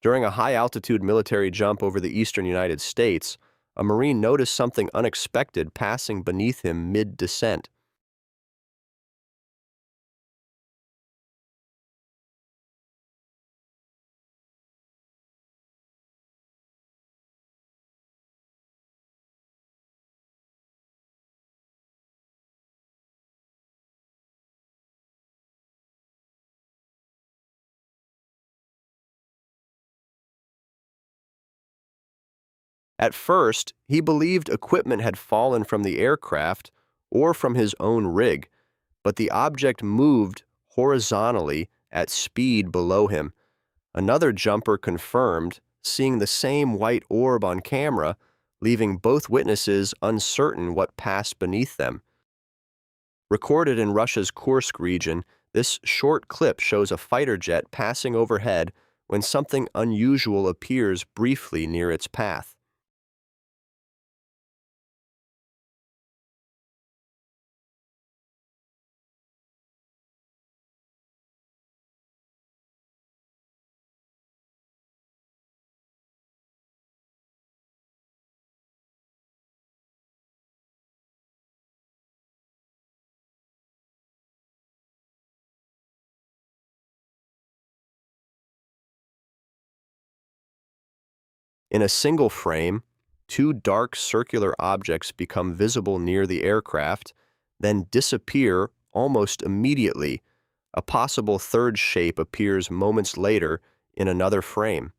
During a high-altitude military jump over the eastern United States, a Marine noticed something unexpected passing beneath him mid-descent. At first, he believed equipment had fallen from the aircraft or from his own rig, but the object moved horizontally at speed below him. Another jumper confirmed seeing the same white orb on camera, leaving both witnesses uncertain what passed beneath them. Recorded in Russia's Kursk region, this short clip shows a fighter jet passing overhead when something unusual appears briefly near its path. In a single frame, two dark circular objects become visible near the aircraft, then disappear almost immediately. A possible third shape appears moments later in another frame.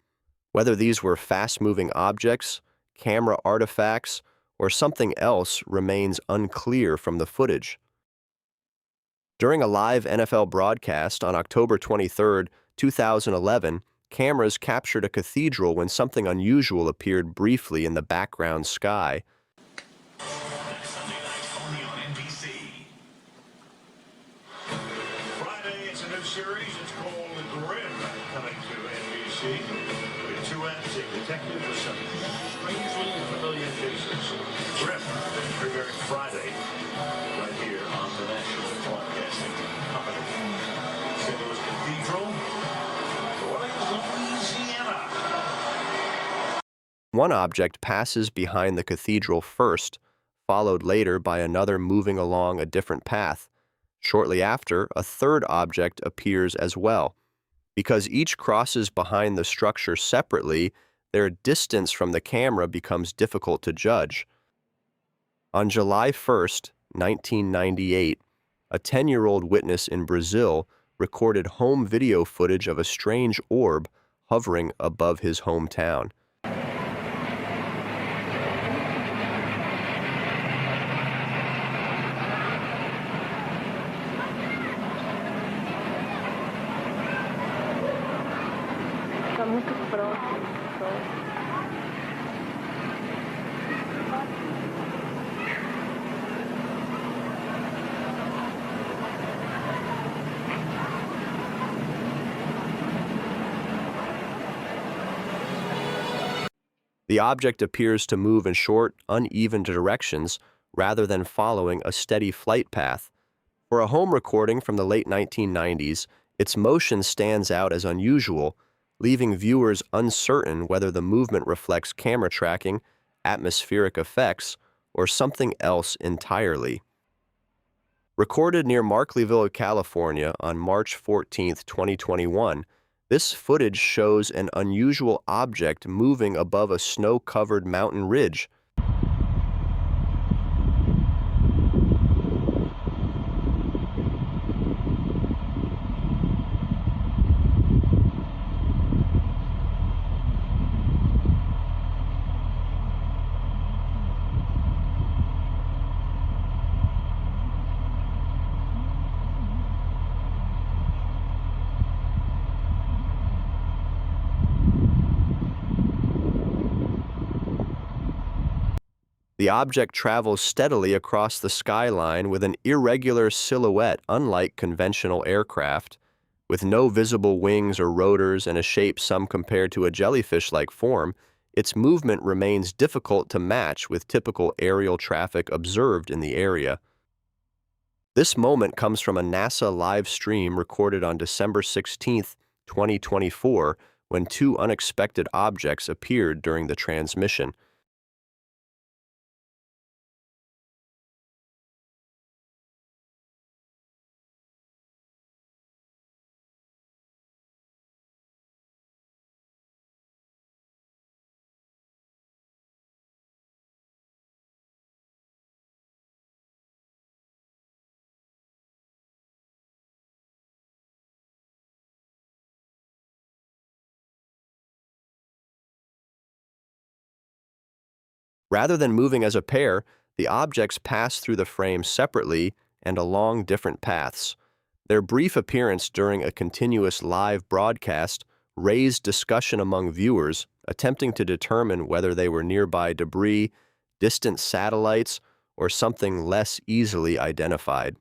Whether these were fast-moving objects, camera artifacts, or something else remains unclear from the footage. During a live NFL broadcast on October 23, 2011, cameras captured a cathedral when something unusual appeared briefly in the background sky. Sunday night only on NBC. Friday, it's a new series. It's called Grim, coming to NBC with two acting detectives with some strangely familiar cases. Grim, premiering Friday, right here on the National Broadcasting Company. St. Louis Cathedral, Louisiana. One object passes behind the cathedral first, followed later by another moving along a different path. Shortly after, a third object appears as well. Because each crosses behind the structure separately, their distance from the camera becomes difficult to judge. On July 1st, 1998, a 10-year-old witness in Brazil recorded home video footage of a strange orb hovering above his hometown. Está muito próximo do sol. The object appears to move in short, uneven directions rather than following a steady flight path. For a home recording from the late 1990s, its motion stands out as unusual, leaving viewers uncertain whether the movement reflects camera tracking, atmospheric effects, or something else entirely. Recorded near Markleeville, California on March 14, 2021, this footage shows an unusual object moving above a snow-covered mountain ridge. The object travels steadily across the skyline with an irregular silhouette unlike conventional aircraft. With no visible wings or rotors and a shape some compare to a jellyfish-like form, its movement remains difficult to match with typical aerial traffic observed in the area. This moment comes from a NASA live stream recorded on December 16, 2024, when two unexpected objects appeared during the transmission. Rather than moving as a pair, the objects pass through the frame separately and along different paths. Their brief appearance during a continuous live broadcast raised discussion among viewers, attempting to determine whether they were nearby debris, distant satellites, or something less easily identified.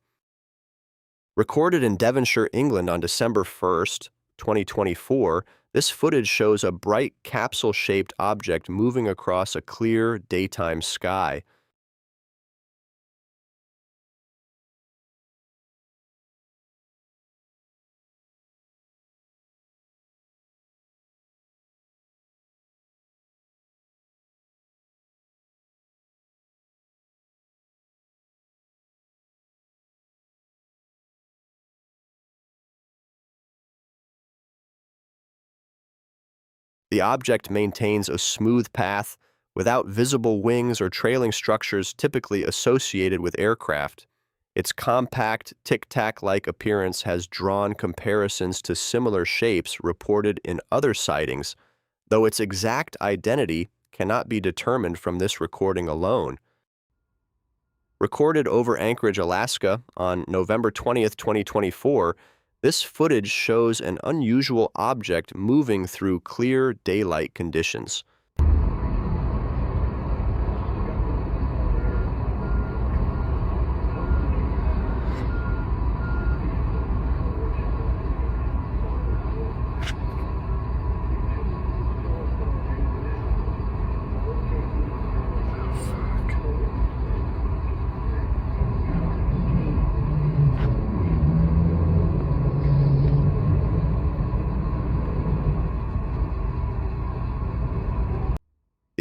Recorded in Devonshire, England on December 1st, 2024, this footage shows a bright capsule-shaped object moving across a clear daytime sky. The object maintains a smooth path without visible wings or trailing structures typically associated with aircraft. Its compact, tic-tac-like appearance has drawn comparisons to similar shapes reported in other sightings, though its exact identity cannot be determined from this recording alone. Recorded over Anchorage, Alaska on November 20th, 2024, this footage shows an unusual object moving through clear daylight conditions.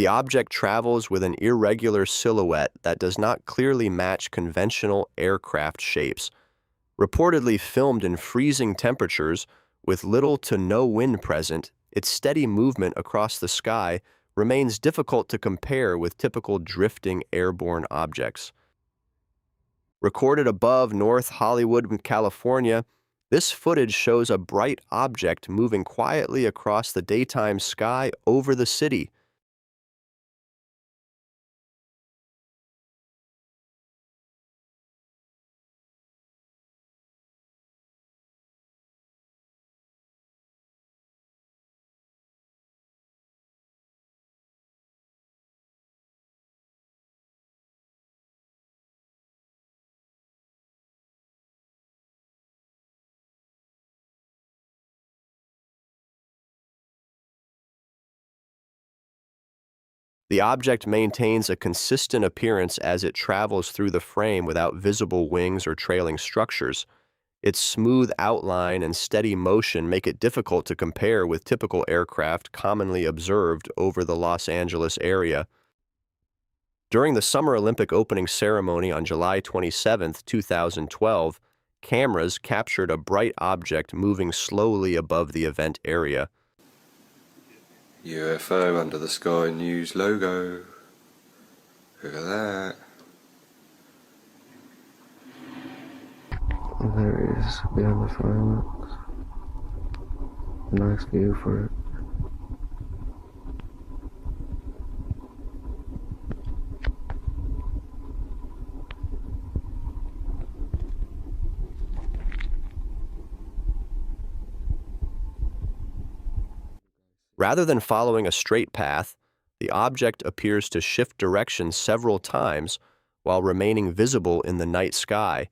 The object travels with an irregular silhouette that does not clearly match conventional aircraft shapes. Reportedly filmed in freezing temperatures, with little to no wind present, its steady movement across the sky remains difficult to compare with typical drifting airborne objects. Recorded above North Hollywood, California, this footage shows a bright object moving quietly across the daytime sky over the city. The object maintains a consistent appearance as it travels through the frame without visible wings or trailing structures. Its smooth outline and steady motion make it difficult to compare with typical aircraft commonly observed over the Los Angeles area. During the Summer Olympic opening ceremony on July 27, 2012, cameras captured a bright object moving slowly above the event area. UFO under the Sky News logo. Look at that. There it is behind the fireworks. Nice view for it. Rather than following a straight path, the object appears to shift direction several times while remaining visible in the night sky.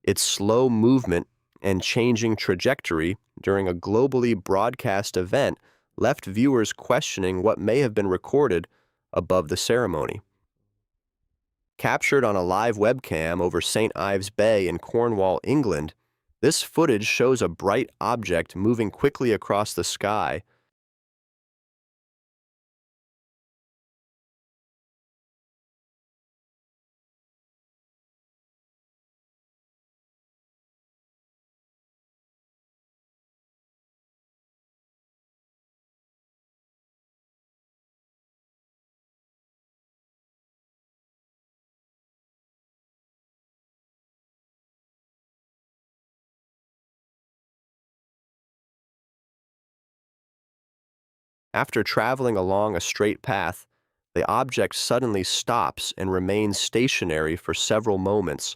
Its slow movement and changing trajectory during a globally broadcast event left viewers questioning what may have been recorded above the ceremony. Captured on a live webcam over St. Ives Bay in Cornwall, England, this footage shows a bright object moving quickly across the sky. After traveling along a straight path, the object suddenly stops and remains stationary for several moments.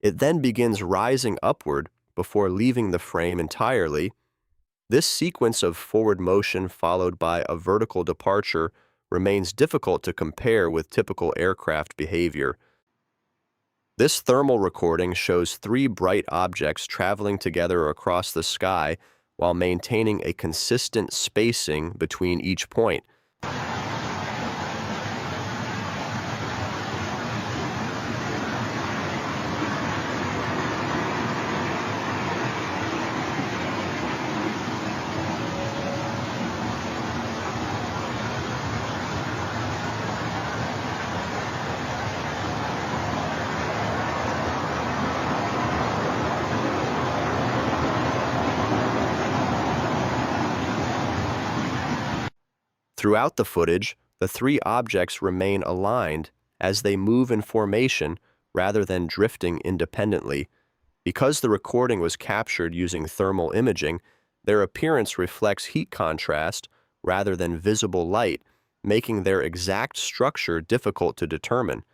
It then begins rising upward before leaving the frame entirely. This sequence of forward motion followed by a vertical departure remains difficult to compare with typical aircraft behavior. This thermal recording shows three bright objects traveling together across the sky while maintaining a consistent spacing between each point. Throughout the footage, the three objects remain aligned as they move in formation rather than drifting independently. Because the recording was captured using thermal imaging, their appearance reflects heat contrast rather than visible light, making their exact structure difficult to determine.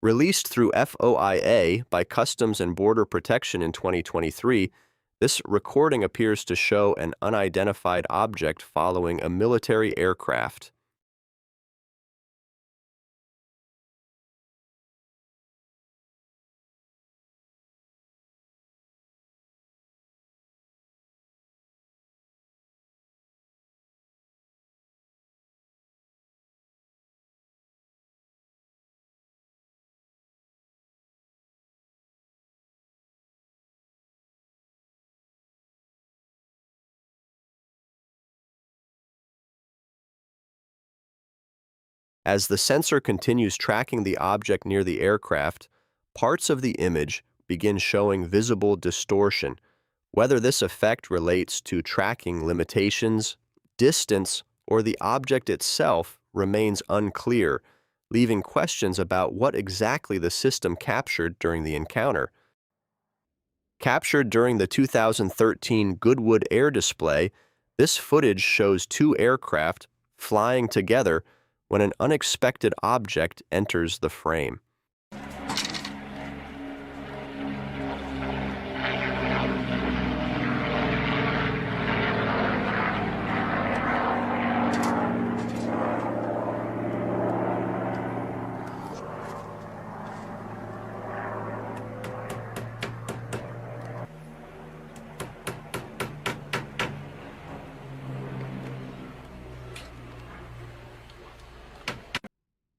Released through FOIA by Customs and Border Protection in 2023, this recording appears to show an unidentified object following a military aircraft. As the sensor continues tracking the object near the aircraft, parts of the image begin showing visible distortion. Whether this effect relates to tracking limitations, distance, or the object itself remains unclear, leaving questions about what exactly the system captured during the encounter. Captured during the 2013 Goodwood Air Display, this footage shows two aircraft flying together when an unexpected object enters the frame.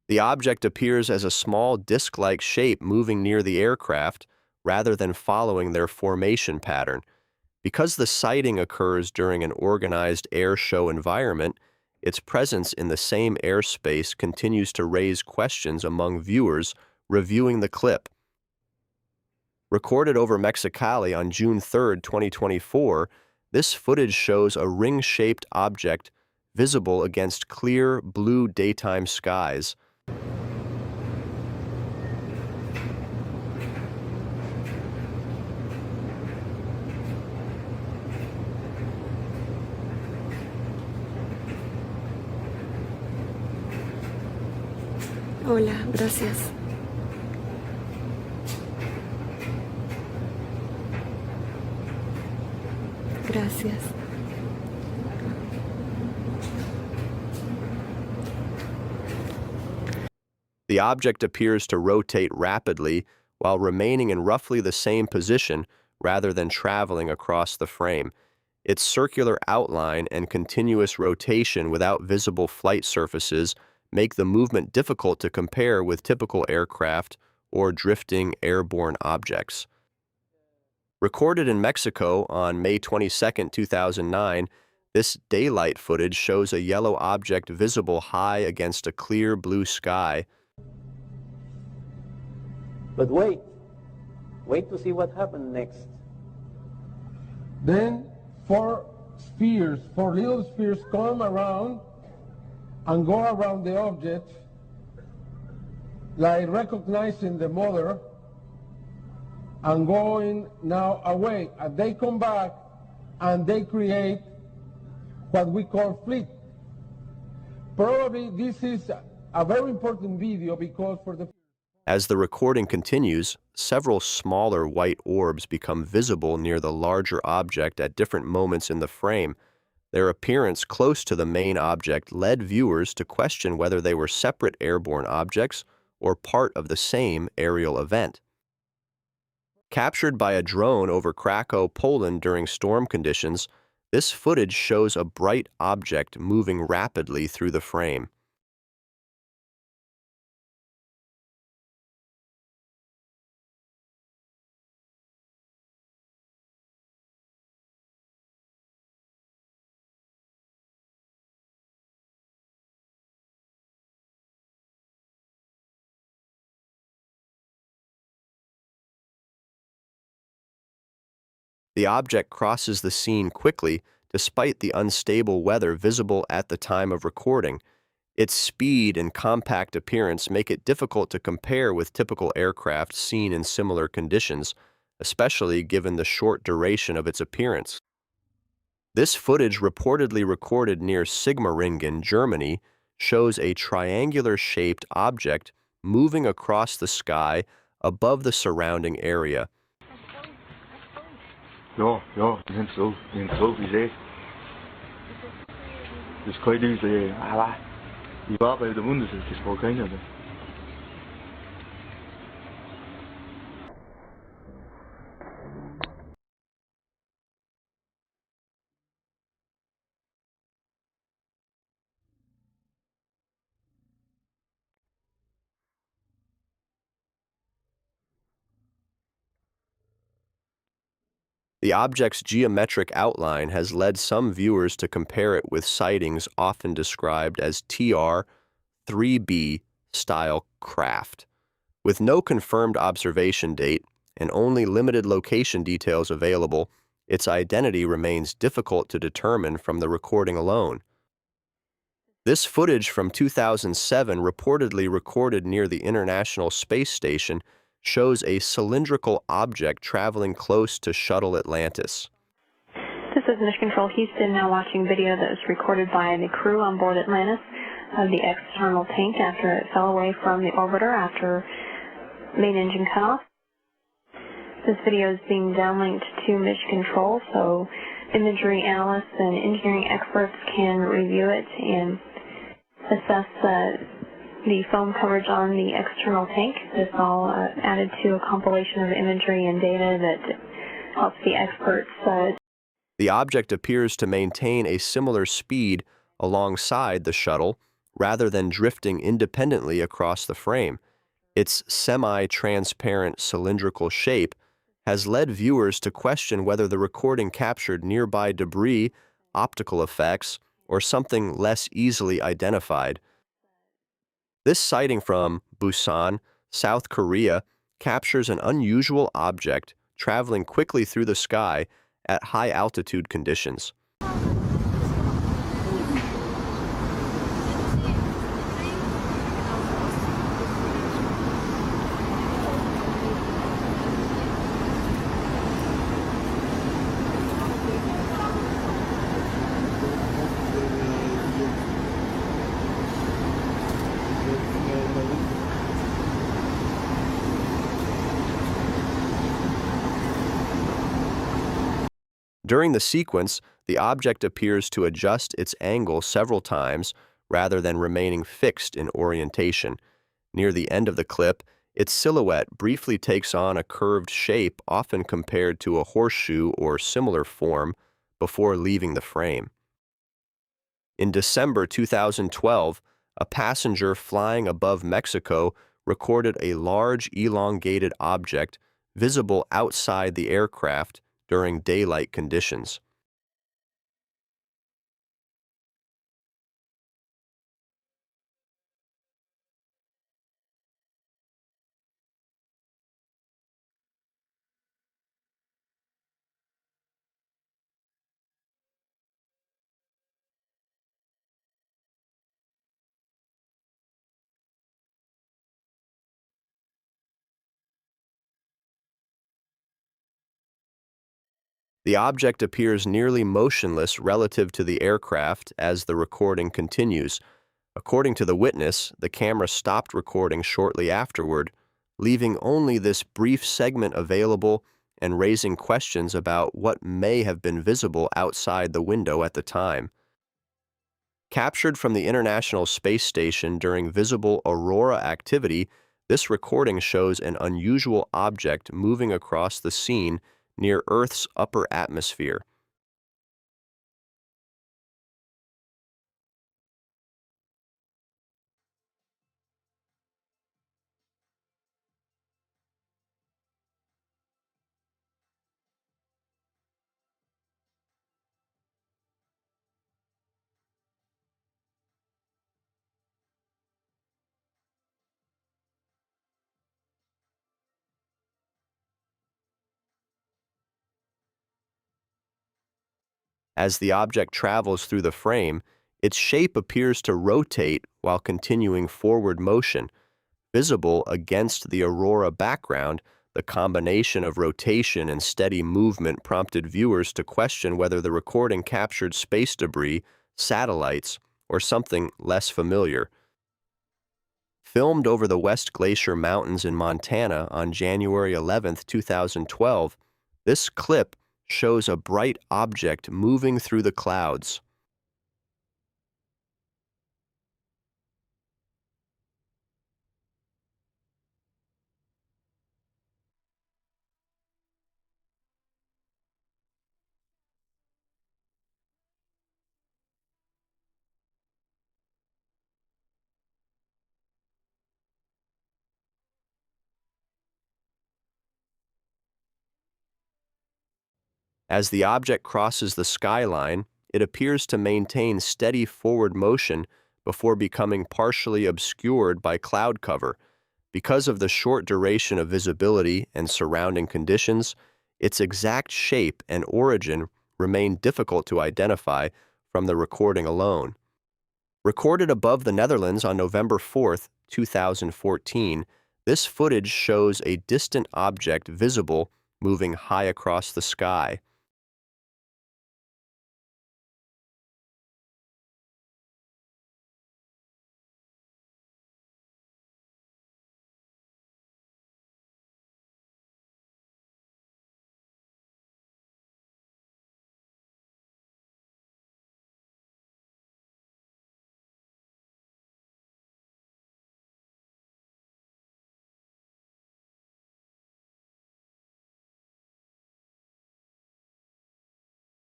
The object appears as a small disc-like shape moving near the aircraft rather than following their formation pattern. Because the sighting occurs during an organized air show environment, its presence in the same airspace continues to raise questions among viewers reviewing the clip. Recorded over Mexicali on June 3, 2024, this footage shows a ring-shaped object visible against clear blue daytime skies. Hola, gracias. Gracias. The object appears to rotate rapidly while remaining in roughly the same position rather than traveling across the frame. Its circular outline and continuous rotation without visible flight surfaces make the movement difficult to compare with typical aircraft or drifting airborne objects. Recorded in Mexico on May 22, 2009, this daylight footage shows a yellow object visible high against a clear blue sky. But wait to see what happened next. Then four little spheres come around and go around the object, like recognizing the mother and going now away. And they come back and they create what we call fleet. Probably this is a very important video because for the As the recording continues, several smaller white orbs become visible near the larger object at different moments in the frame. Their appearance close to the main object led viewers to question whether they were separate airborne objects or part of the same aerial event. Captured by a drone over Krakow, Poland during storm conditions, this footage shows a bright object moving rapidly through the frame. The object crosses the scene quickly despite the unstable weather visible at the time of recording. Its speed and compact appearance make it difficult to compare with typical aircraft seen in similar conditions, especially given the short duration of its appearance. This footage, reportedly recorded near Sigmaringen, Germany, shows a triangular-shaped object moving across the sky above the surrounding area. Ja, ja, vi er en tog, vi ser. Det skal ikke lyse, vi var bare der mundet, det skal ikke hænge. The object's geometric outline has led some viewers to compare it with sightings often described as TR-3B style craft. With no confirmed observation date and only limited location details available, its identity remains difficult to determine from the recording alone. This footage from 2007, reportedly recorded near the International Space Station, shows a cylindrical object traveling close to Shuttle Atlantis. This is Mission Control Houston, now watching video that was recorded by the crew on board Atlantis of the external tank after it fell away from the orbiter after main engine cutoff. This video is being downlinked to Mission Control, so imagery analysts and engineering experts can review it and assess the foam coverage on the external tank. This all added to a compilation of imagery and data that helps the experts. The object appears to maintain a similar speed alongside the shuttle rather than drifting independently across the frame. Its semi-transparent cylindrical shape has led viewers to question whether the recording captured nearby debris, optical effects, or something less easily identified. This sighting from Busan, South Korea, captures an unusual object traveling quickly through the sky at high altitude conditions. During the sequence, the object appears to adjust its angle several times rather than remaining fixed in orientation. Near the end of the clip, its silhouette briefly takes on a curved shape often compared to a horseshoe or similar form before leaving the frame. In December 2012, a passenger flying above Mexico recorded a large elongated object visible outside the aircraft during daylight conditions. The object appears nearly motionless relative to the aircraft as the recording continues. According to the witness, the camera stopped recording shortly afterward, leaving only this brief segment available and raising questions about what may have been visible outside the window at the time. Captured from the International Space Station during visible aurora activity, this recording shows an unusual object moving across the scene near Earth's upper atmosphere. As the object travels through the frame, its shape appears to rotate while continuing forward motion. Visible against the aurora background, the combination of rotation and steady movement prompted viewers to question whether the recording captured space debris, satellites, or something less familiar. Filmed over the West Glacier Mountains in Montana on January 11, 2012, this clip shows a bright object moving through the clouds. As the object crosses the skyline, it appears to maintain steady forward motion before becoming partially obscured by cloud cover. Because of the short duration of visibility and surrounding conditions, its exact shape and origin remain difficult to identify from the recording alone. Recorded above the Netherlands on November 4, 2014, this footage shows a distant object visible moving high across the sky.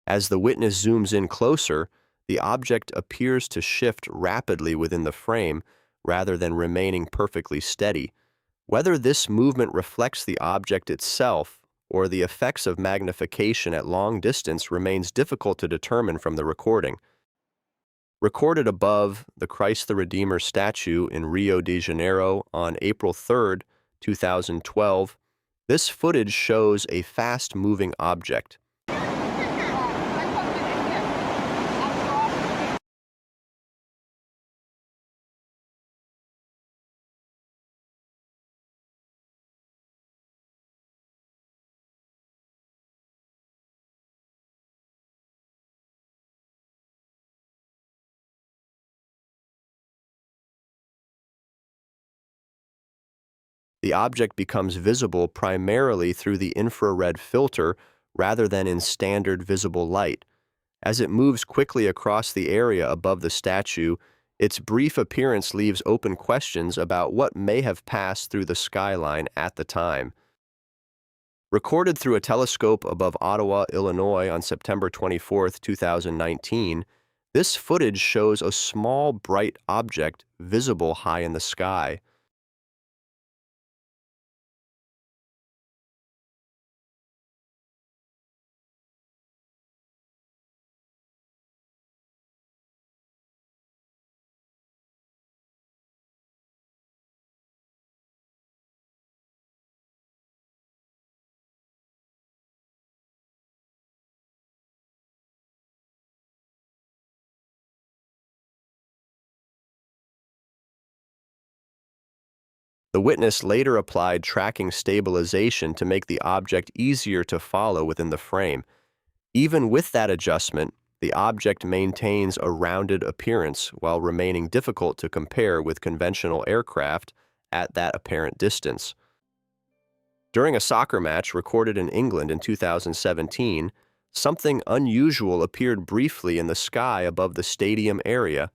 As the witness zooms in closer, the object appears to shift rapidly within the frame rather than remaining perfectly steady. Whether this movement reflects the object itself or the effects of magnification at long distance remains difficult to determine from the recording. Recorded above the Christ the Redeemer statue in Rio de Janeiro on April 3, 2012, this footage shows a fast-moving object. The object becomes visible primarily through the infrared filter rather than in standard visible light. As it moves quickly across the area above the statue, its brief appearance leaves open questions about what may have passed through the skyline at the time. Recorded through a telescope above Ottawa, Illinois on September 24, 2019, this footage shows a small, bright object visible high in the sky. The witness later applied tracking stabilization to make the object easier to follow within the frame. Even with that adjustment, the object maintains a rounded appearance while remaining difficult to compare with conventional aircraft at that apparent distance. During a soccer match recorded in England in 2017, something unusual appeared briefly in the sky above the stadium area.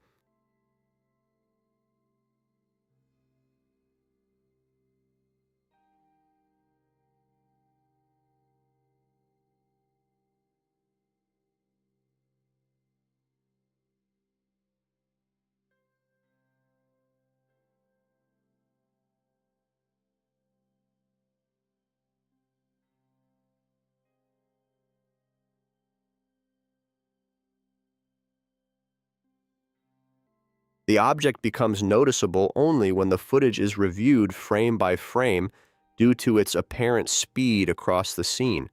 The object becomes noticeable only when the footage is reviewed frame by frame due to its apparent speed across the scene.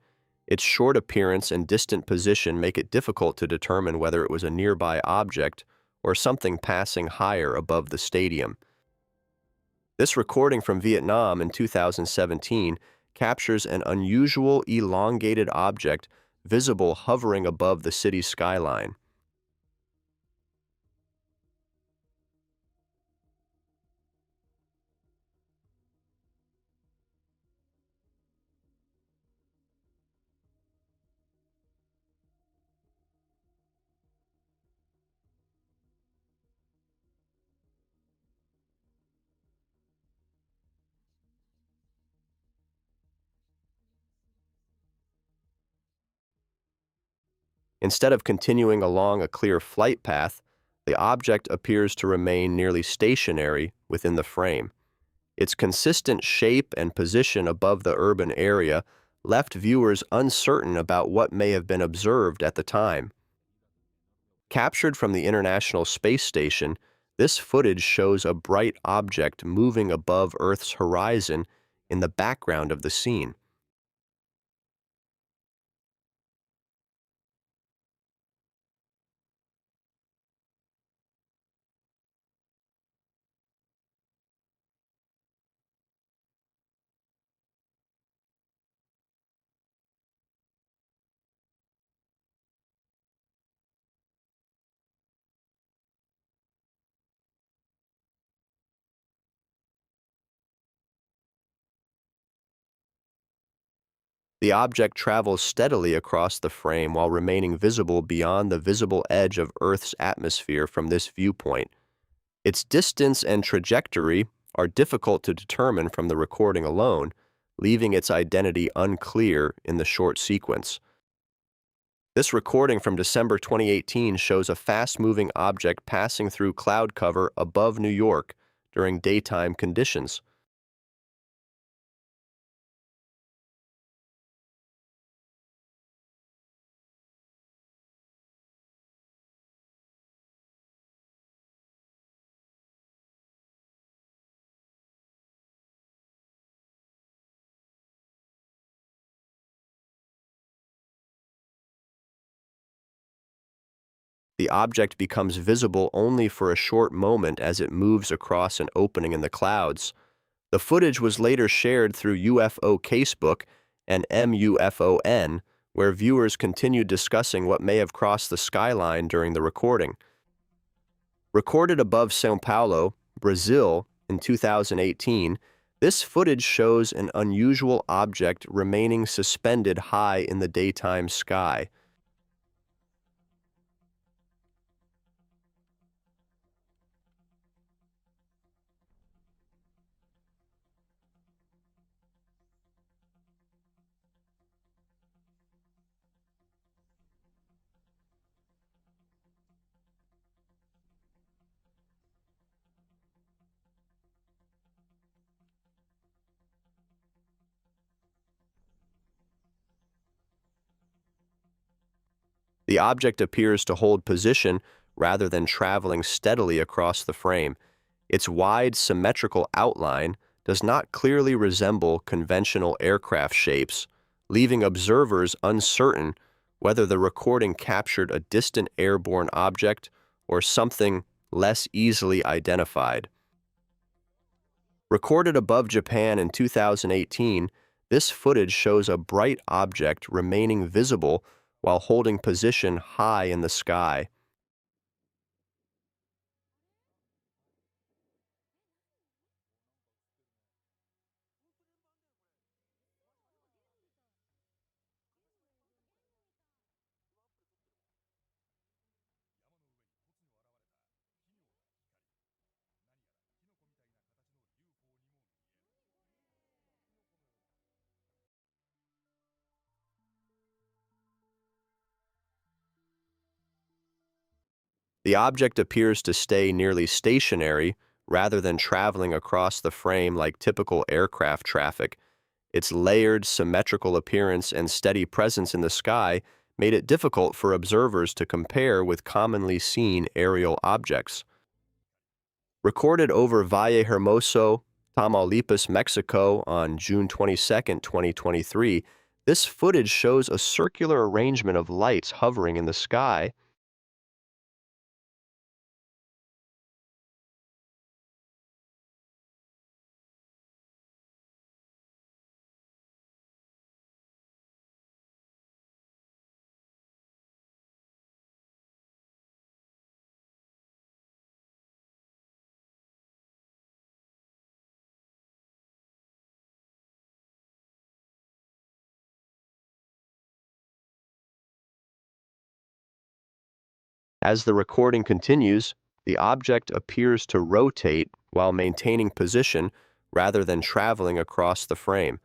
Its short appearance and distant position make it difficult to determine whether it was a nearby object or something passing higher above the stadium. This recording from Vietnam in 2017 captures an unusual elongated object visible hovering above the city skyline. Instead of continuing along a clear flight path, the object appears to remain nearly stationary within the frame. Its consistent shape and position above the urban area left viewers uncertain about what may have been observed at the time. Captured from the International Space Station, this footage shows a bright object moving above Earth's horizon in the background of the scene. The object travels steadily across the frame while remaining visible beyond the visible edge of Earth's atmosphere from this viewpoint. Its distance and trajectory are difficult to determine from the recording alone, leaving its identity unclear in the short sequence. This recording from December 2018 shows a fast-moving object passing through cloud cover above New York during daytime conditions. The object becomes visible only for a short moment as it moves across an opening in the clouds. The footage was later shared through UFO Casebook and MUFON, where viewers continued discussing what may have crossed the skyline during the recording. Recorded above São Paulo, Brazil, in 2018, this footage shows an unusual object remaining suspended high in the daytime sky. The object appears to hold position rather than traveling steadily across the frame. Its wide, symmetrical outline does not clearly resemble conventional aircraft shapes, leaving observers uncertain whether the recording captured a distant airborne object or something less easily identified. Recorded above Japan in 2018, this footage shows a bright object remaining visible while holding position high in the sky. The object appears to stay nearly stationary rather than traveling across the frame like typical aircraft traffic. Its layered, symmetrical appearance and steady presence in the sky made it difficult for observers to compare with commonly seen aerial objects. Recorded over Valle Hermoso, Tamaulipas, Mexico on June 22, 2023, this footage shows a circular arrangement of lights hovering in the sky. As the recording continues, the object appears to rotate while maintaining position rather than traveling across the frame.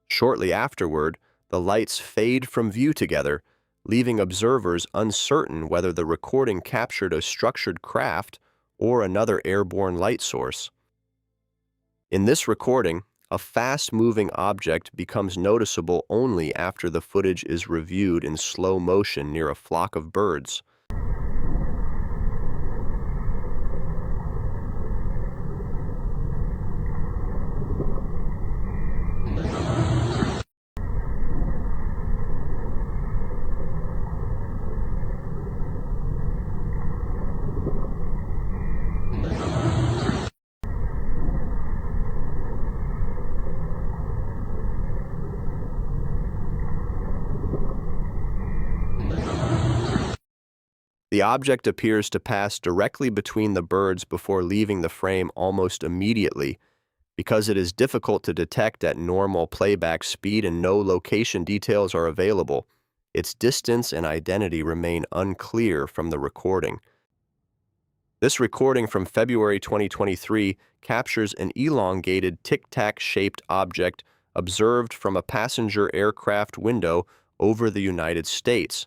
Shortly afterward, the lights fade from view together, leaving observers uncertain whether the recording captured a structured craft or another airborne light source. In this recording, a fast-moving object becomes noticeable only after the footage is reviewed in slow motion near a flock of birds. The object appears to pass directly between the birds before leaving the frame almost immediately. Because it is difficult to detect at normal playback speed and no location details are available, its distance and identity remain unclear from the recording. This recording from February 2023 captures an elongated tic-tac-shaped object observed from a passenger aircraft window over the United States.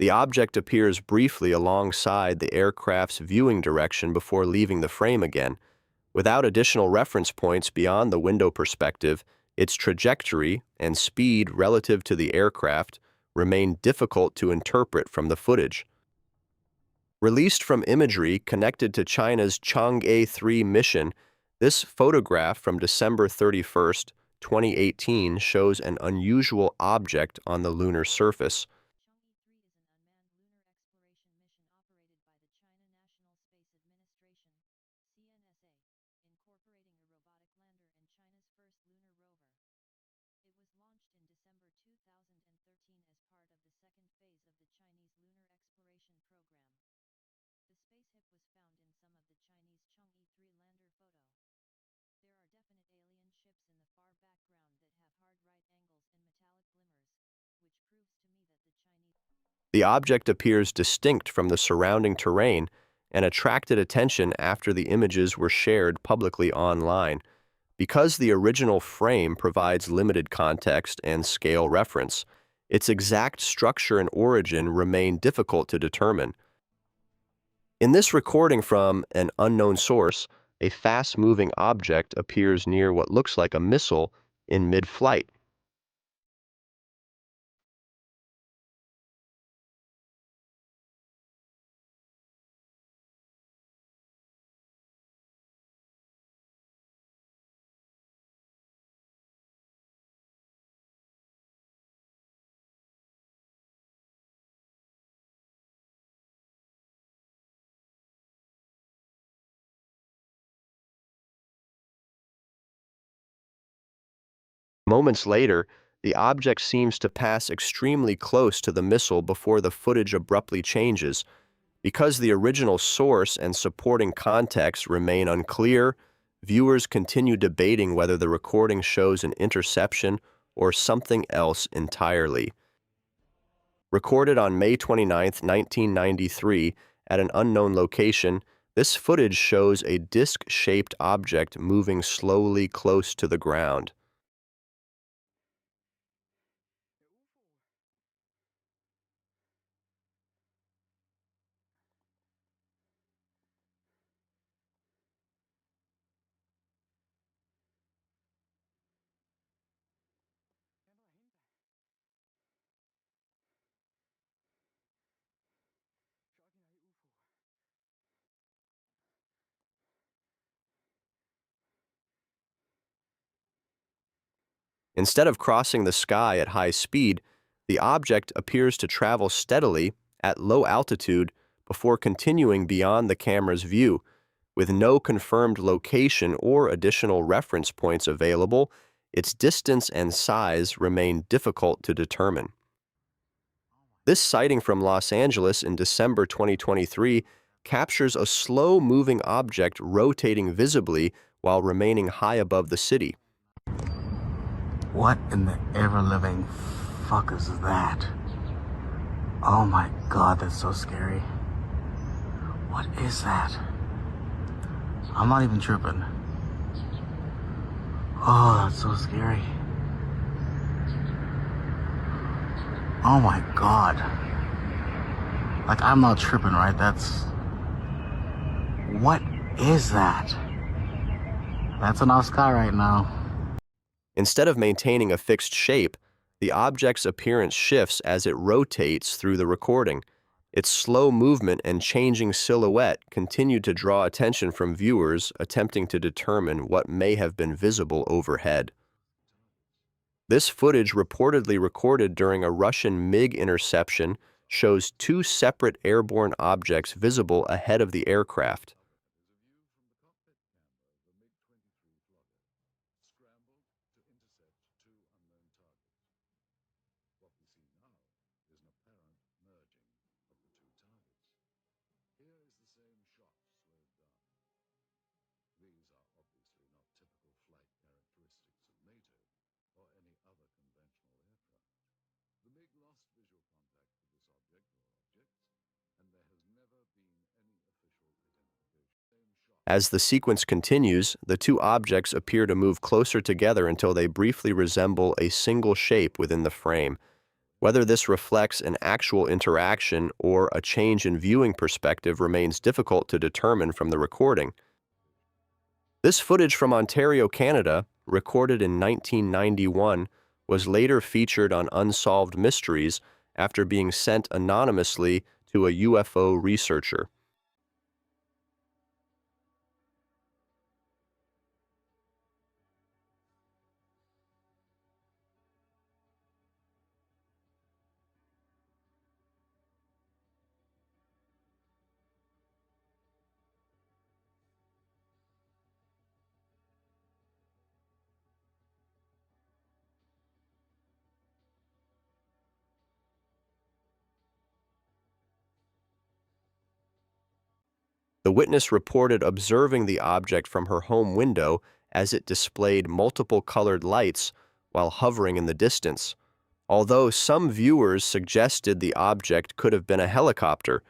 The object appears briefly alongside the aircraft's viewing direction before leaving the frame again. Without additional reference points beyond the window perspective, its trajectory and speed relative to the aircraft remain difficult to interpret from the footage. Released from imagery connected to China's Chang'e 3 mission, this photograph from December 31, 2018 shows an unusual object on the lunar surface. The object appears distinct from the surrounding terrain and attracted attention after the images were shared publicly online. Because the original frame provides limited context and scale reference, its exact structure and origin remain difficult to determine. In this recording from an unknown source, a fast-moving object appears near what looks like a missile in mid-flight. Moments later, the object seems to pass extremely close to the missile before the footage abruptly changes. Because the original source and supporting context remain unclear, viewers continue debating whether the recording shows an interception or something else entirely. Recorded on May 29, 1993, at an unknown location, this footage shows a disc-shaped object moving slowly close to the ground. Instead of crossing the sky at high speed, the object appears to travel steadily at low altitude before continuing beyond the camera's view. With no confirmed location or additional reference points available, its distance and size remain difficult to determine. This sighting from Los Angeles in December 2023 captures a slow-moving object rotating visibly while remaining high above the city. What in the ever-living fuck is that? Oh my god, that's so scary. What is that? I'm not even tripping. Oh, that's so scary. Oh my god. Like, I'm not tripping, right? What is that? That's in our sky right now. Instead of maintaining a fixed shape, the object's appearance shifts as it rotates through the recording. Its slow movement and changing silhouette continue to draw attention from viewers attempting to determine what may have been visible overhead. This footage, reportedly recorded during a Russian MiG interception, shows two separate airborne objects visible ahead of the aircraft. As the sequence continues, the two objects appear to move closer together until they briefly resemble a single shape within the frame. Whether this reflects an actual interaction or a change in viewing perspective remains difficult to determine from the recording. This footage from Ontario, Canada, recorded in 1991, was later featured on Unsolved Mysteries after being sent anonymously to a UFO researcher. The witness reported observing the object from her home window as it displayed multiple colored lights while hovering in the distance. Although some viewers suggested the object could have been a helicopter,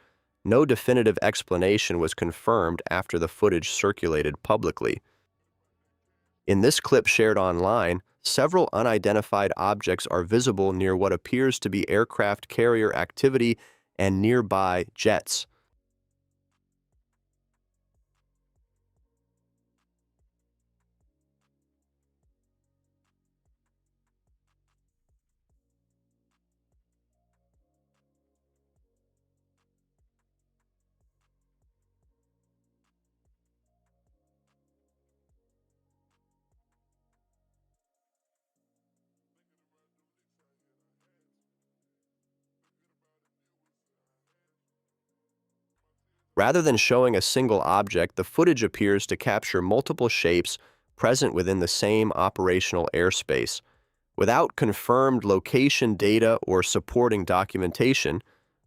no definitive explanation was confirmed after the footage circulated publicly. In this clip shared online, several unidentified objects are visible near what appears to be aircraft carrier activity and nearby jets. Rather than showing a single object, the footage appears to capture multiple shapes present within the same operational airspace. Without confirmed location data or supporting documentation,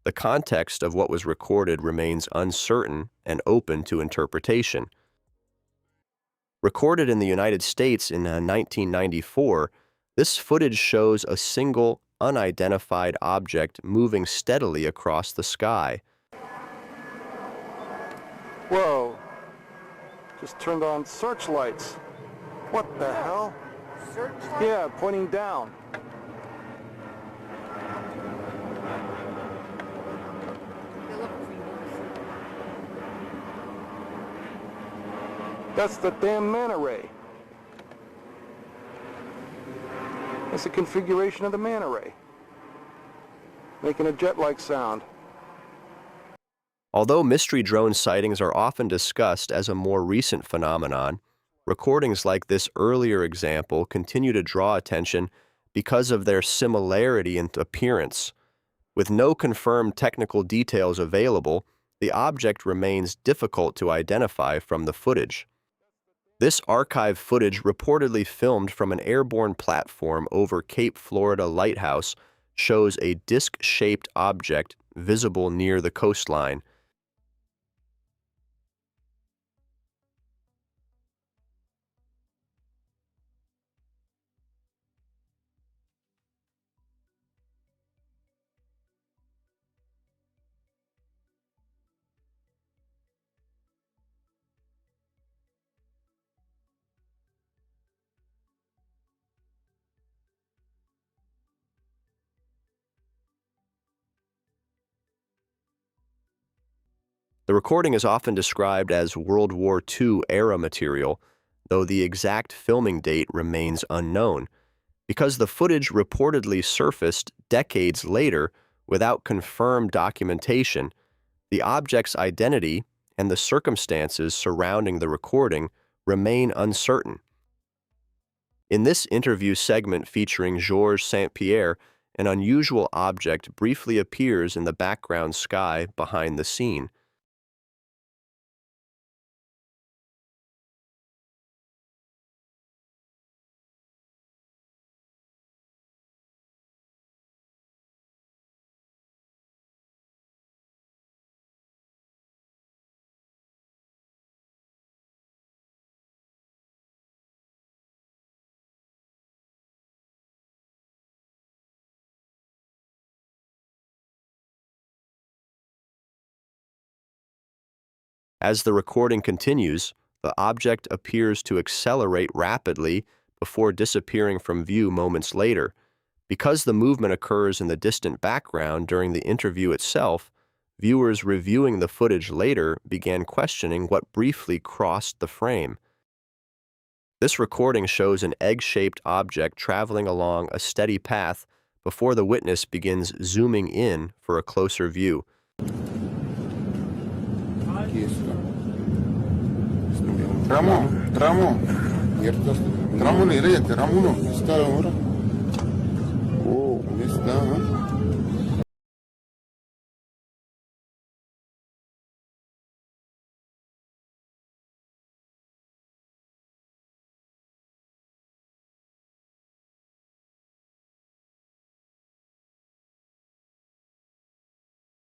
the context of what was recorded remains uncertain and open to interpretation. Recorded in the United States in 1994, this footage shows a single, unidentified object moving steadily across the sky. Whoa. Just turned on searchlights. What the hell? Searchlights? Yeah, pointing down. That's the damn manta ray. That's the configuration of the manta ray. Making a jet-like sound. Although mystery drone sightings are often discussed as a more recent phenomenon, recordings like this earlier example continue to draw attention because of their similarity in appearance. With no confirmed technical details available, the object remains difficult to identify from the footage. This archive footage, reportedly filmed from an airborne platform over Cape Florida Lighthouse, shows a disc-shaped object visible near the coastline. The recording is often described as World War II era material, though the exact filming date remains unknown, because the footage reportedly surfaced decades later without confirmed documentation. The object's identity and the circumstances surrounding the recording remain uncertain. In this interview segment featuring Georges St-Pierre, an unusual object briefly appears in the background sky behind the scene. As the recording continues, the object appears to accelerate rapidly before disappearing from view moments later. Because the movement occurs in the distant background during the interview itself, viewers reviewing the footage later began questioning what briefly crossed the frame. This recording shows an egg-shaped object traveling along a steady path before the witness begins zooming in for a closer view.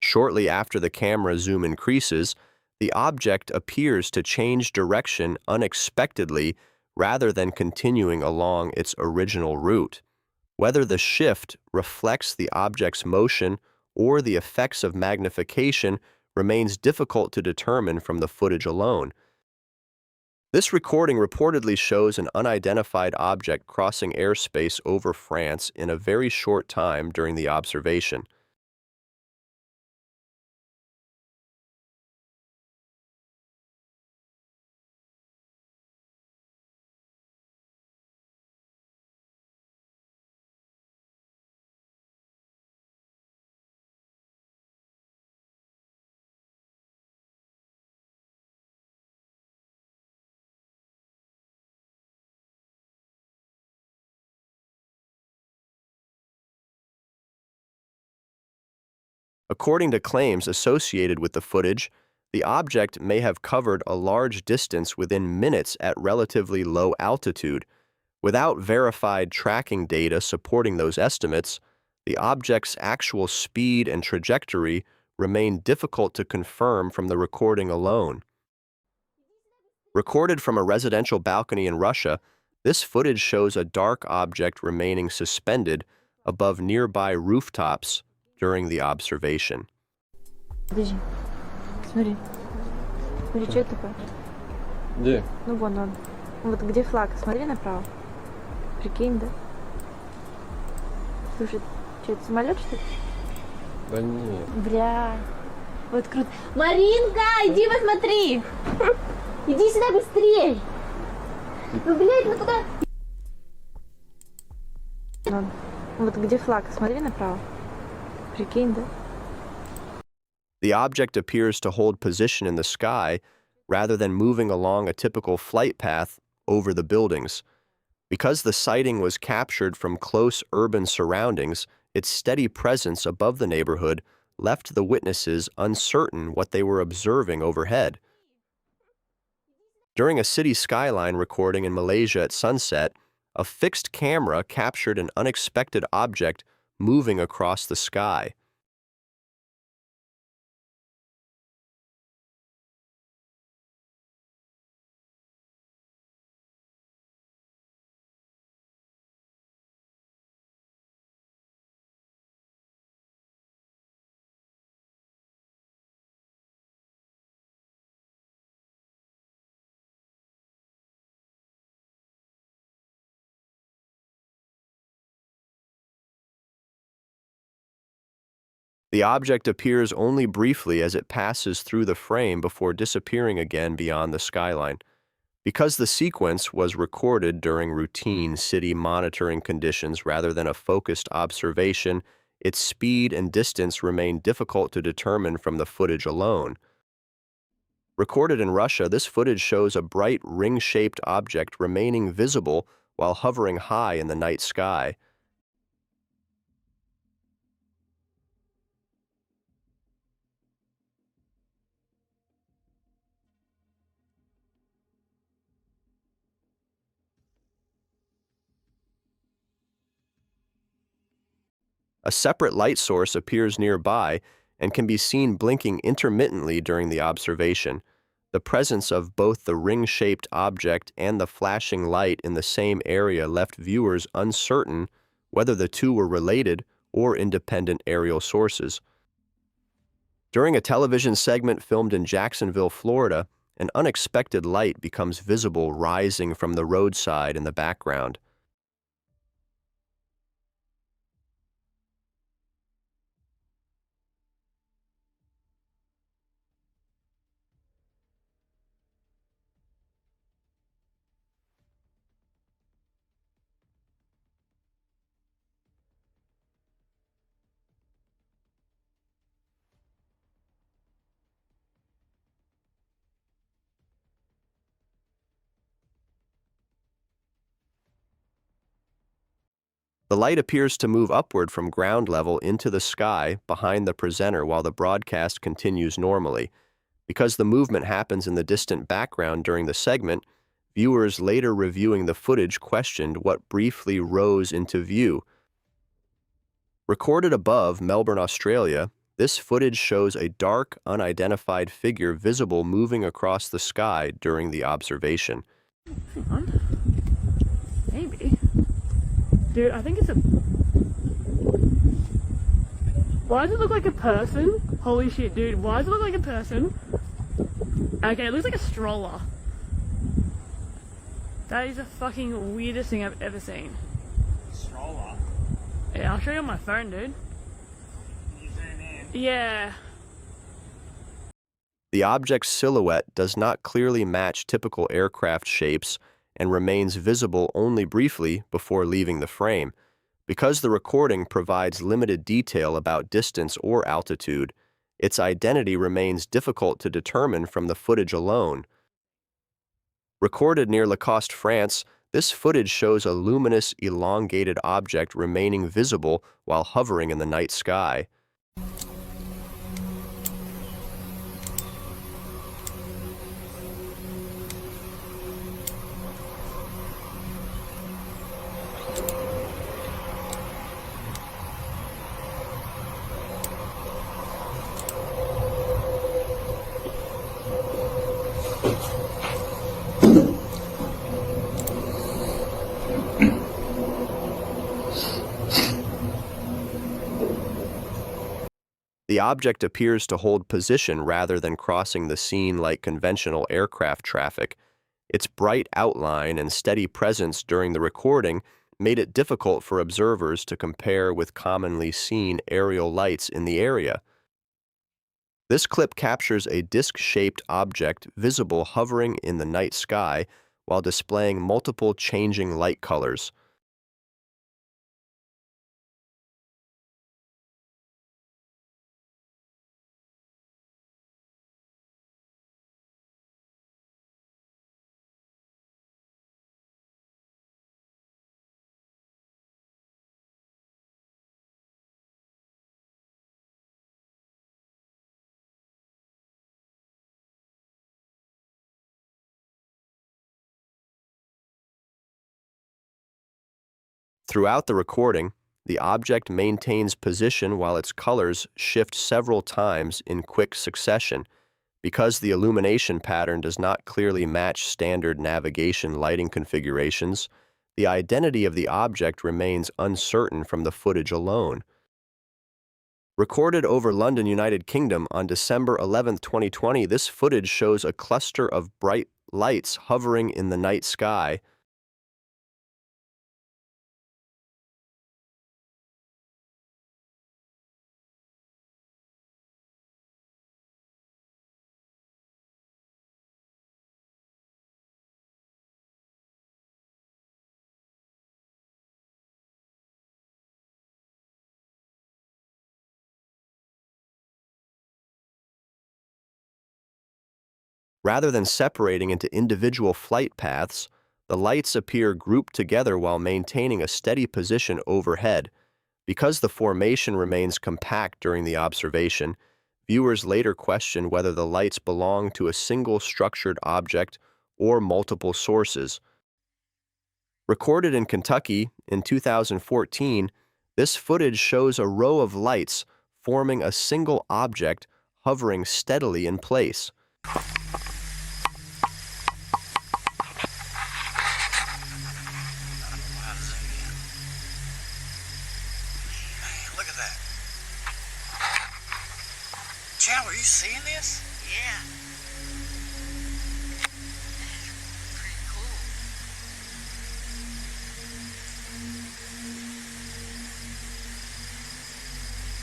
Shortly after the camera zoom increases, the object appears to change direction unexpectedly rather than continuing along its original route. Whether the shift reflects the object's motion or the effects of magnification remains difficult to determine from the footage alone. This recording reportedly shows an unidentified object crossing airspace over France in a very short time during the observation. According to claims associated with the footage, the object may have covered a large distance within minutes at relatively low altitude, Without verified tracking data supporting those estimates, the object's actual speed and trajectory remain difficult to confirm from the recording alone. Recorded from a residential balcony in Russia, this footage shows a dark object remaining suspended above nearby rooftops during the observation. Подожди. Смотри. Смотри, что это такое? Где? Ну вон он. Вот где флаг? Смотри направо. Прикинь, да? Слушай, что это самолет, что ли? Да нет. Бля. Вот круто. Маринка, иди посмотри! Иди сюда быстрей! Ну, блядь, ну куда? Вон. Вот где флаг? Смотри направо. Прикинь, да? The object appears to hold position in the sky rather than moving along a typical flight path over the buildings. Because the sighting was captured from close urban surroundings, its steady presence above the neighborhood left the witnesses uncertain what they were observing overhead. During a city skyline recording in Malaysia at sunset, a fixed camera captured an unexpected object moving across the sky. The object appears only briefly as it passes through the frame before disappearing again beyond the skyline. Because the sequence was recorded during routine city monitoring conditions rather than a focused observation, its speed and distance remain difficult to determine from the footage alone. Recorded in Russia, this footage shows a bright ring-shaped object remaining visible while hovering high in the night sky. A separate light source appears nearby and can be seen blinking intermittently during the observation. The presence of both the ring-shaped object and the flashing light in the same area left viewers uncertain whether the two were related or independent aerial sources. During a television segment filmed in Jacksonville, Florida, an unexpected light becomes visible rising from the roadside in the background. The light appears to move upward from ground level into the sky behind the presenter while the broadcast continues normally. Because the movement happens in the distant background during the segment, viewers later reviewing the footage questioned what briefly rose into view. Recorded above Melbourne, Australia, this footage shows a dark, unidentified figure visible moving across the sky during the observation. Hang on. Maybe. Dude, I think it's a... Why does it look like a person? Holy shit, dude. Why does it look like a person? Okay, it looks like a stroller. That is the fucking weirdest thing I've ever seen. Stroller? Yeah, I'll show you on my phone, dude. Can you zoom in? Yeah. The object's silhouette does not clearly match typical aircraft shapes and remains visible only briefly before leaving the frame. Because the recording provides limited detail about distance or altitude, its identity remains difficult to determine from the footage alone. Recorded near Lacoste, France, this footage shows a luminous, elongated object remaining visible while hovering in the night sky. The object appears to hold position rather than crossing the scene like conventional aircraft traffic. Its bright outline and steady presence during the recording made it difficult for observers to compare with commonly seen aerial lights in the area. This clip captures a disc-shaped object visible hovering in the night sky while displaying multiple changing light colors. Throughout the recording, the object maintains position while its colors shift several times in quick succession. Because the illumination pattern does not clearly match standard navigation lighting configurations, the identity of the object remains uncertain from the footage alone. Recorded over London, United Kingdom on December 11, 2020, this footage shows a cluster of bright lights hovering in the night sky. Rather than separating into individual flight paths, the lights appear grouped together while maintaining a steady position overhead. Because the formation remains compact during the observation, viewers later question whether the lights belong to a single structured object or multiple sources. Recorded in Kentucky in 2014, this footage shows a row of lights forming a single object hovering steadily in place. Look at that. Channel, are you seeing this? Yeah. Pretty cool.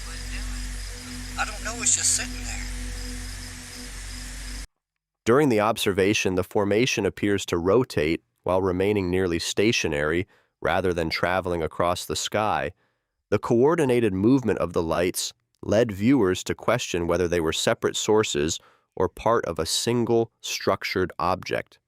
What is it doing? I don't know, it's just sitting there. During the observation, the formation appears to rotate while remaining nearly stationary rather than traveling across the sky. The coordinated movement of the lights led viewers to question whether they were separate sources or part of a single structured object.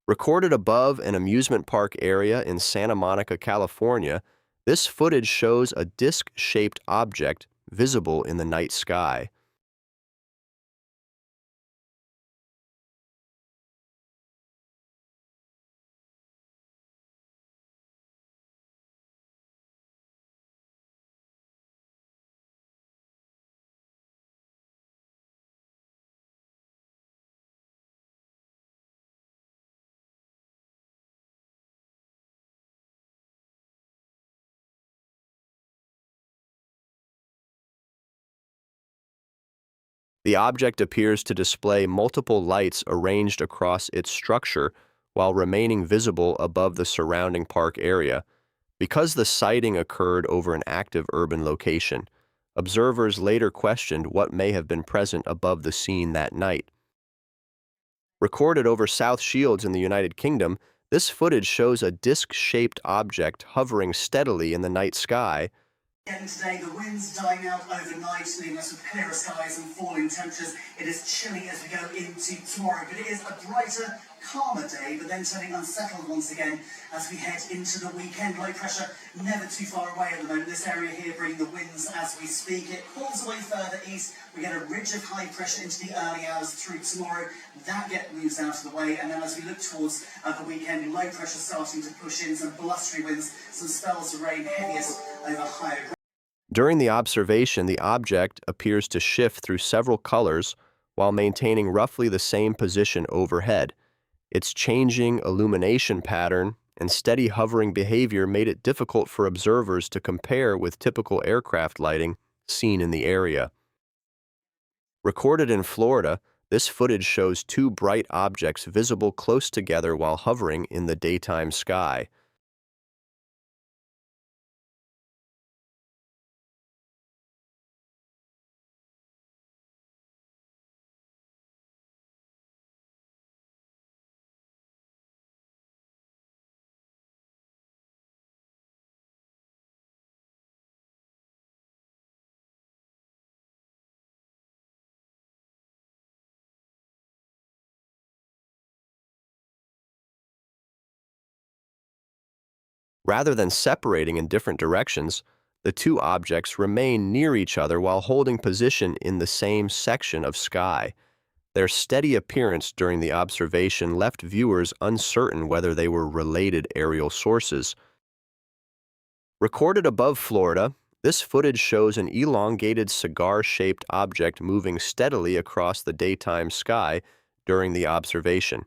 Recorded above an amusement park area in Santa Monica, California, this footage shows a disc-shaped object visible in the night sky. The object appears to display multiple lights arranged across its structure while remaining visible above the surrounding park area. Because the sighting occurred over an active urban location, observers later questioned what may have been present above the scene that night. Recorded over South Shields in the United Kingdom, this footage shows a disc-shaped object hovering steadily in the night sky. Again today, the winds dying out overnight, leaving us with clearer skies and falling temperatures. It is chilly as we go into tomorrow, but it is a brighter, calmer day, but then turning unsettled once again as we head into the weekend. Low pressure never too far away at the moment. This area here bringing the winds as we speak. It pulls away further east. We get a ridge of high pressure into the early hours through tomorrow. That moves out of the way, and then as we look towards the weekend, low pressure starting to push in, some blustery winds, some spells of rain, heaviest over higher ground. During the observation, the object appears to shift through several colors while maintaining roughly the same position overhead. Its changing illumination pattern and steady hovering behavior made it difficult for observers to compare with typical aircraft lighting seen in the area. Recorded in Florida, this footage shows two bright objects visible close together while hovering in the daytime sky. Rather than separating in different directions, the two objects remain near each other while holding position in the same section of sky. Their steady appearance during the observation left viewers uncertain whether they were related aerial sources. Recorded above Florida, this footage shows an elongated cigar-shaped object moving steadily across the daytime sky during the observation.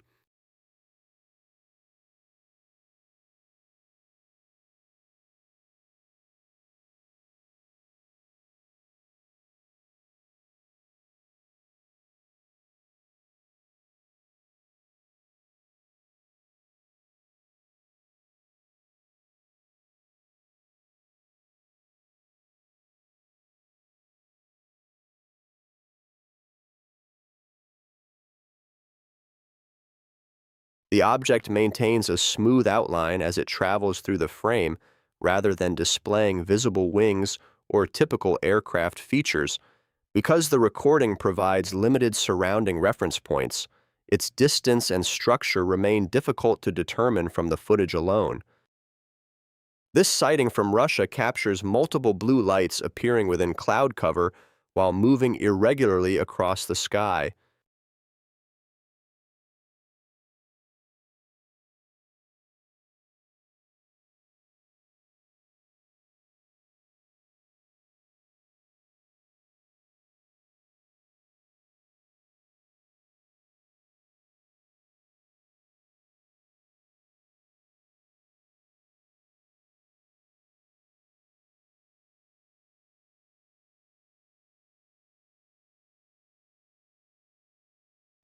The object maintains a smooth outline as it travels through the frame rather than displaying visible wings or typical aircraft features. Because the recording provides limited surrounding reference points, its distance and structure remain difficult to determine from the footage alone. This sighting from Russia captures multiple blue lights appearing within cloud cover while moving irregularly across the sky.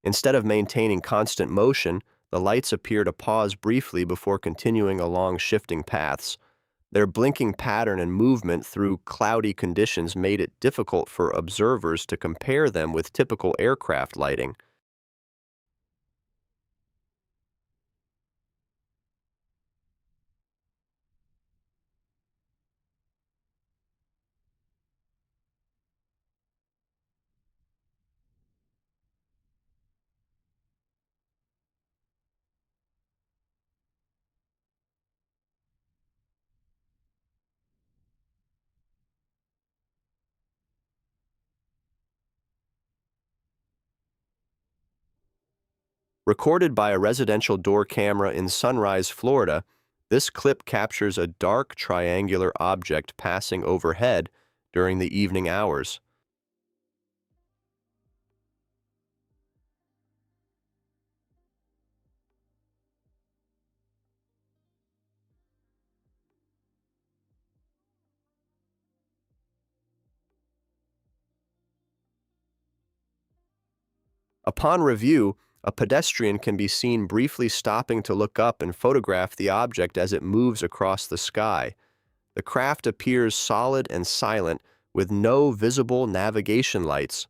Instead of maintaining constant motion, the lights appear to pause briefly before continuing along shifting paths. Their blinking pattern and movement through cloudy conditions made it difficult for observers to compare them with typical aircraft lighting. Recorded by a residential door camera in Sunrise, Florida, this clip captures a dark triangular object passing overhead during the evening hours. Upon review, a pedestrian can be seen briefly stopping to look up and photograph the object as it moves across the sky. The craft appears solid and silent, with no visible navigation lights.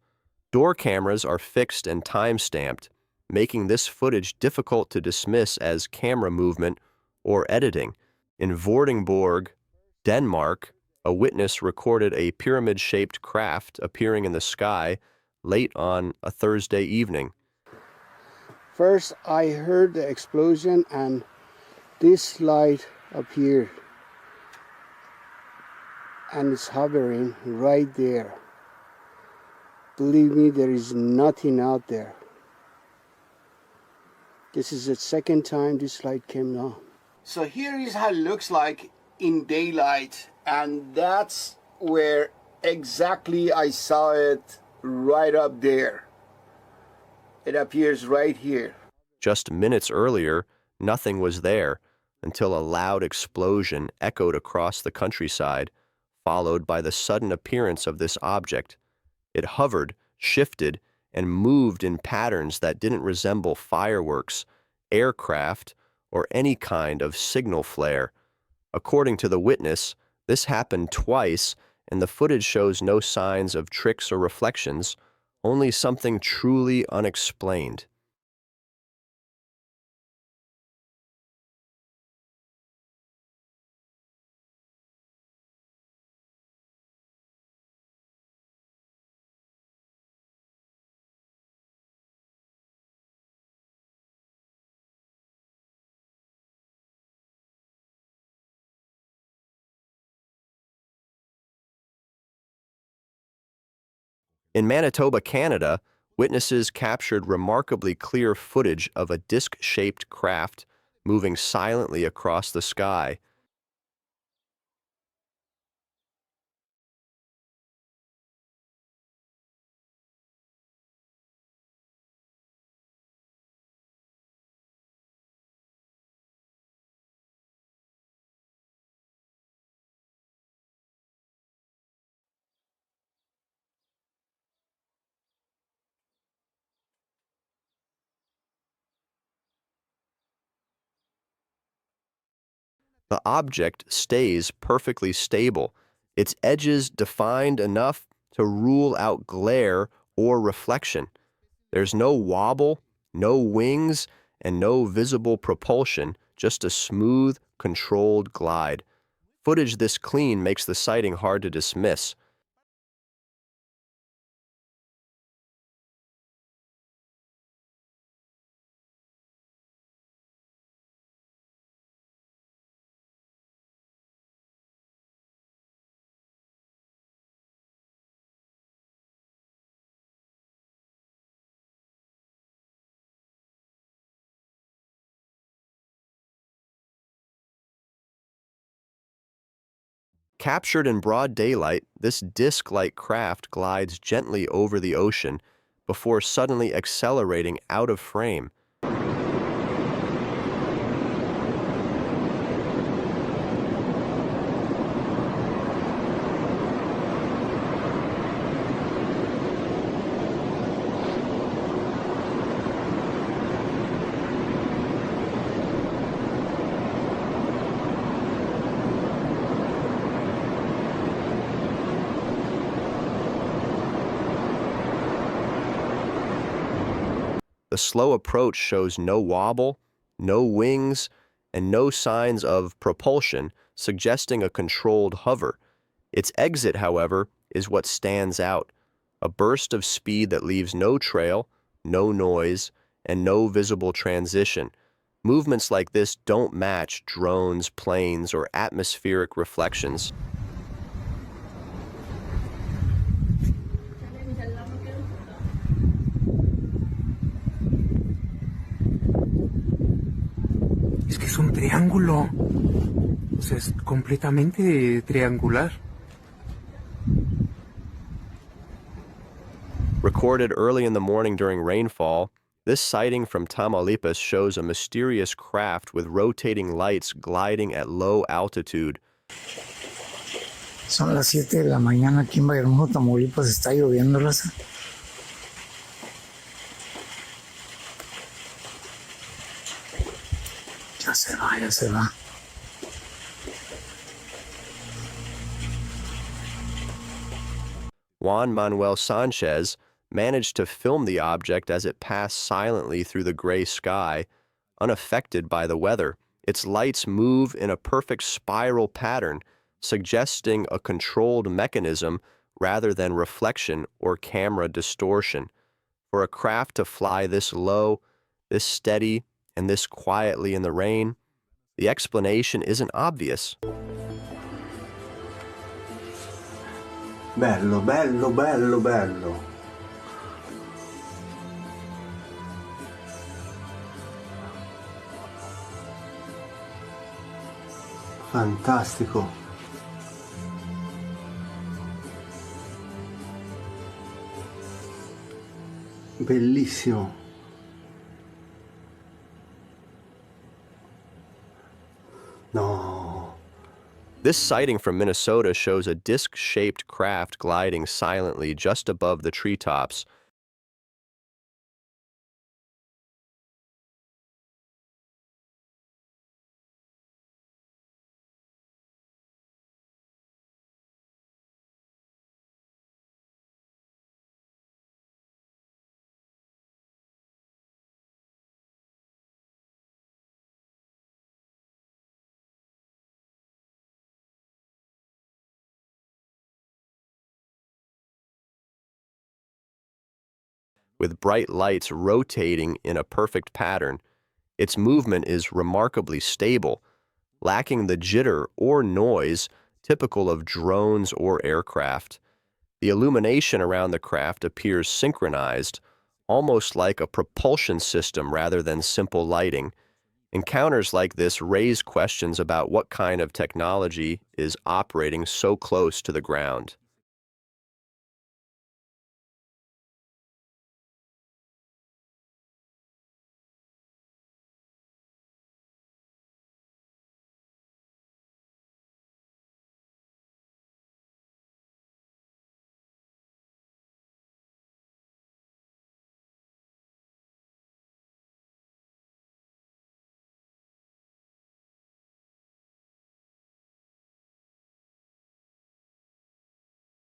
Door cameras are fixed and time-stamped, making this footage difficult to dismiss as camera movement or editing. In Vordingborg, Denmark, a witness recorded a pyramid-shaped craft appearing in the sky late on a Thursday evening. First, I heard the explosion and this light appeared. And it's hovering right there. Believe me, there is nothing out there. This is the second time this light came on. So here is how it looks like in daylight, and that's where exactly I saw it, right up there. It appears right here. Just minutes earlier, nothing was there until a loud explosion echoed across the countryside, followed by the sudden appearance of this object. It hovered, shifted, and moved in patterns that didn't resemble fireworks, aircraft, or any kind of signal flare. According to the witness, this happened twice, and the footage shows no signs of tricks or reflections, only something truly unexplained. In Manitoba, Canada, witnesses captured remarkably clear footage of a disc-shaped craft moving silently across the sky. The object stays perfectly stable, its edges defined enough to rule out glare or reflection. There's no wobble, no wings, and no visible propulsion, just a smooth, controlled glide. Footage this clean makes the sighting hard to dismiss. Captured in broad daylight, this disc-like craft glides gently over the ocean before suddenly accelerating out of frame. The slow approach shows no wobble, no wings, and no signs of propulsion, suggesting a controlled hover. Its exit, however, is what stands out, a burst of speed that leaves no trail, no noise, and no visible transition. Movements like this don't match drones, planes, or atmospheric reflections. Es que es un triángulo. O sea, es completamente triangular. Recorded early in the morning during rainfall, this sighting from Tamaulipas shows a mysterious craft with rotating lights gliding at low altitude. Son las 7 de la mañana aquí en Vallehermoso, Tamaulipas, está lloviendo, raza. Ya se va, ya se va. Juan Manuel Sanchez managed to film the object as it passed silently through the gray sky, unaffected by the weather. Its lights move in a perfect spiral pattern, suggesting a controlled mechanism rather than reflection or camera distortion. For a craft to fly this low, this steady, and this quietly in the rain, the explanation isn't obvious. Bello, bello, bello, bello. Fantastico. Bellissimo. No, This sighting from Minnesota shows a disc-shaped craft gliding silently just above the treetops. With bright lights rotating in a perfect pattern. Its movement is remarkably stable, lacking the jitter or noise typical of drones or aircraft. The illumination around the craft appears synchronized, almost like a propulsion system rather than simple lighting. Encounters like this raise questions about what kind of technology is operating so close to the ground.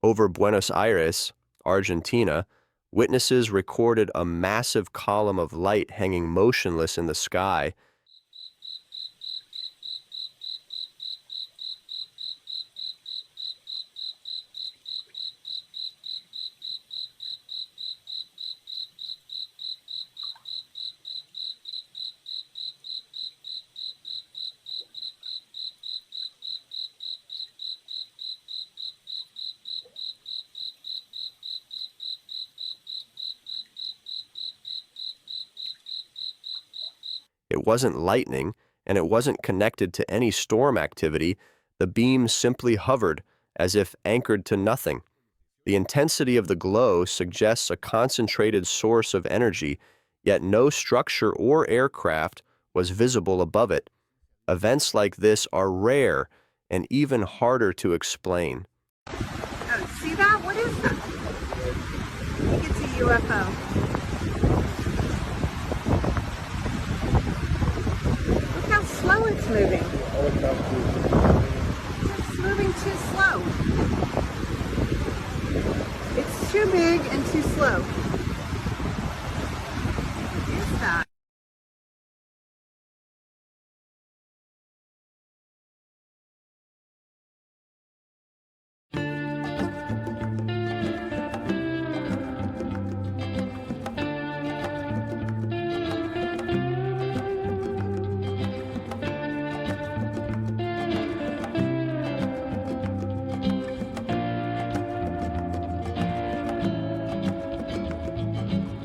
Over Buenos Aires, Argentina, witnesses recorded a massive column of light hanging motionless in the sky. It wasn't lightning, and it wasn't connected to any storm activity. The beam simply hovered, as if anchored to nothing. The intensity of the glow suggests a concentrated source of energy, yet no structure or aircraft was visible above it. Events like this are rare and even harder to explain. Oh, see that? What is that? I think it's a UFO. Look how slow it's moving. It's moving too slow. It's too big and too slow.